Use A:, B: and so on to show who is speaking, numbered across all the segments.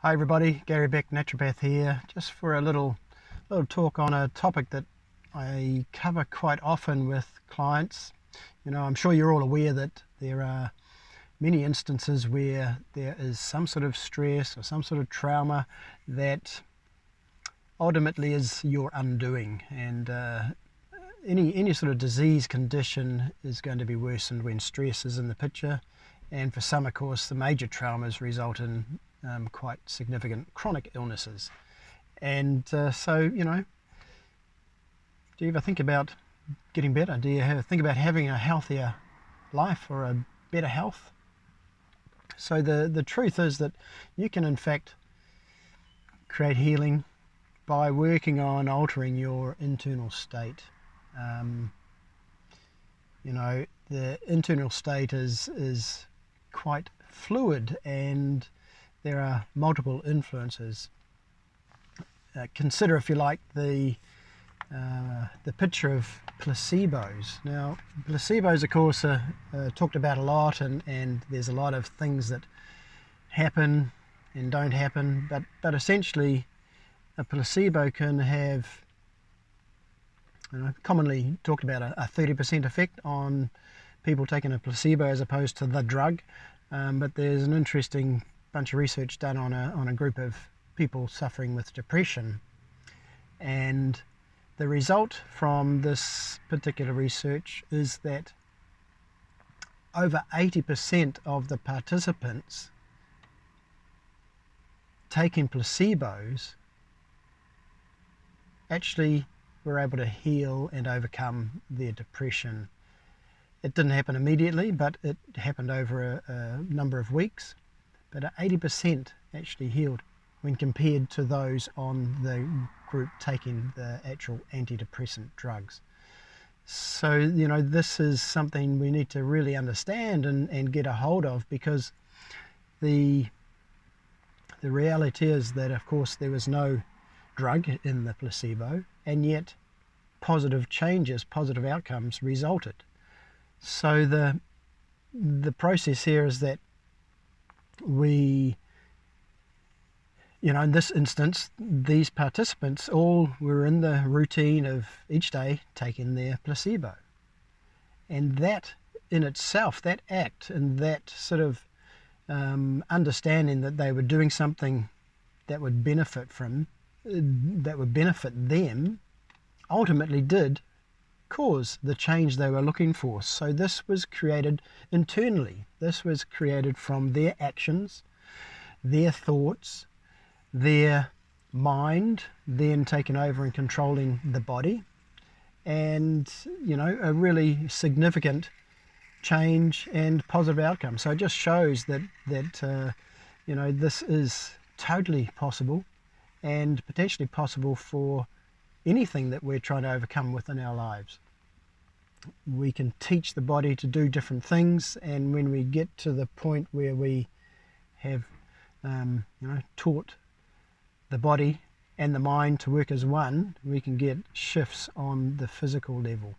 A: Hi everybody, Gary Beck, naturopath here, just for a little talk on a topic that I cover quite often with clients. I'm sure you're all aware that there are many instances where there is some sort of stress or some sort of trauma that ultimately is your undoing, and any sort of disease condition is going to be worsened when stress is in the picture. And for some, of course, the major traumas result in quite significant chronic illnesses. And do you ever think about getting better? Do you ever think about having a healthier life or a better health? So the truth is that you can in fact create healing by working on altering your internal state. The internal state is quite fluid, and there are multiple influences. Consider, if you like, the picture of placebos. Now, placebos, of course, are talked about a lot, and there's a lot of things that happen and don't happen, but essentially a placebo can have, commonly talked about, a 30% effect on people taking a placebo as opposed to the drug. But there's an interesting bunch of research done on a group of people suffering with depression, and the result from this particular research is that over 80% of the participants taking placebos actually were able to heal and overcome their depression. It didn't happen immediately, but it happened over a number of weeks. But 80% actually healed when compared to those on the group taking the actual antidepressant drugs. So, this is something we need to really understand and get a hold of, because the reality is that, of course, there was no drug in the placebo, and yet positive changes, positive outcomes resulted. So the process here is that we, in this instance, these participants all were in the routine of each day taking their placebo. And that in itself, that act and that sort of understanding that they were doing something that would benefit them, ultimately did cause the change they were looking for. So this was created internally. This was created from their actions, their thoughts, their mind then taking over and controlling the body, and a really significant change and positive outcome. So it just shows that this is totally possible, and potentially possible for anything that we're trying to overcome within our lives. We can teach the body to do different things, and when we get to the point where we have taught the body and the mind to work as one, we can get shifts on the physical level.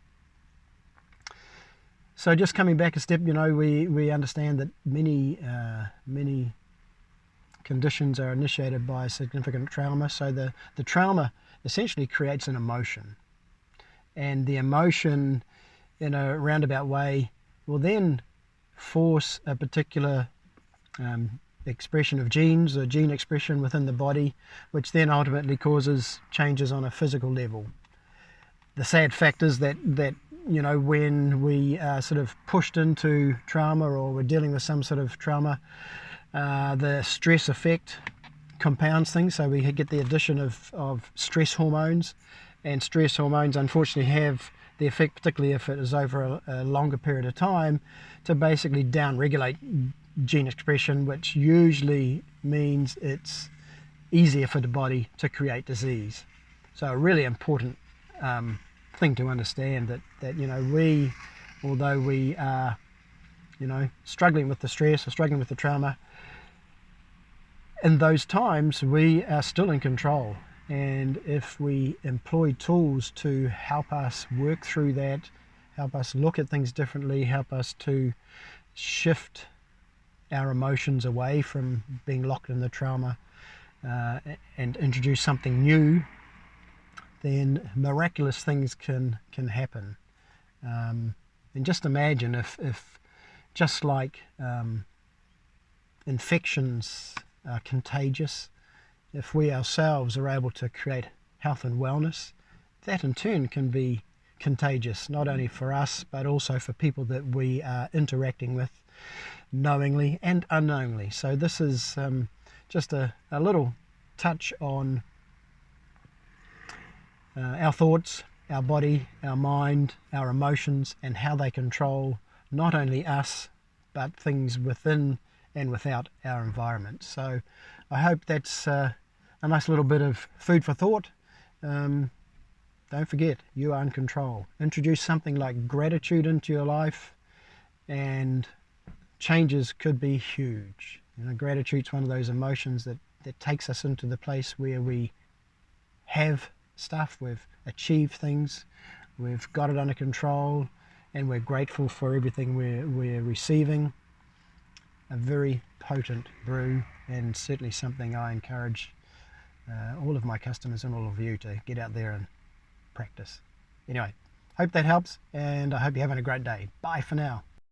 A: So just coming back a step, we understand that many conditions are initiated by significant trauma. So the trauma essentially creates an emotion, and the emotion, in a roundabout way, will then force a particular expression of genes or gene expression within the body, which then ultimately causes changes on a physical level. The sad fact is that when we are sort of pushed into trauma, or we're dealing with some sort of trauma, the stress effect compounds things. So we get the addition of stress hormones, and stress hormones unfortunately have the effect, particularly if it is over a longer period of time, to basically down-regulate gene expression, which usually means it's easier for the body to create disease. So a really important thing to understand, that we, although we are struggling with the stress or struggling with the trauma, in those times we are still in control. And if we employ tools to help us work through that, help us look at things differently, help us to shift our emotions away from being locked in the trauma, and introduce something new, then miraculous things can happen. And just imagine if just like infections are contagious, if we ourselves are able to create health and wellness, that in turn can be contagious, not only for us, but also for people that we are interacting with knowingly and unknowingly. So this is just a little touch on our thoughts, our body, our mind, our emotions, and how they control not only us, but things within and without our environment. So I hope that's a nice little bit of food for thought. Don't forget, you are in control. Introduce something like gratitude into your life and changes could be huge. You know, gratitude's one of those emotions that takes us into the place where we have stuff, we've achieved things, we've got it under control, and we're grateful for everything we're receiving. A very potent brew, and certainly something I encourage all of my customers and all of you to get out there and practice. Anyway, hope that helps, and I hope you're having a great day. Bye for now.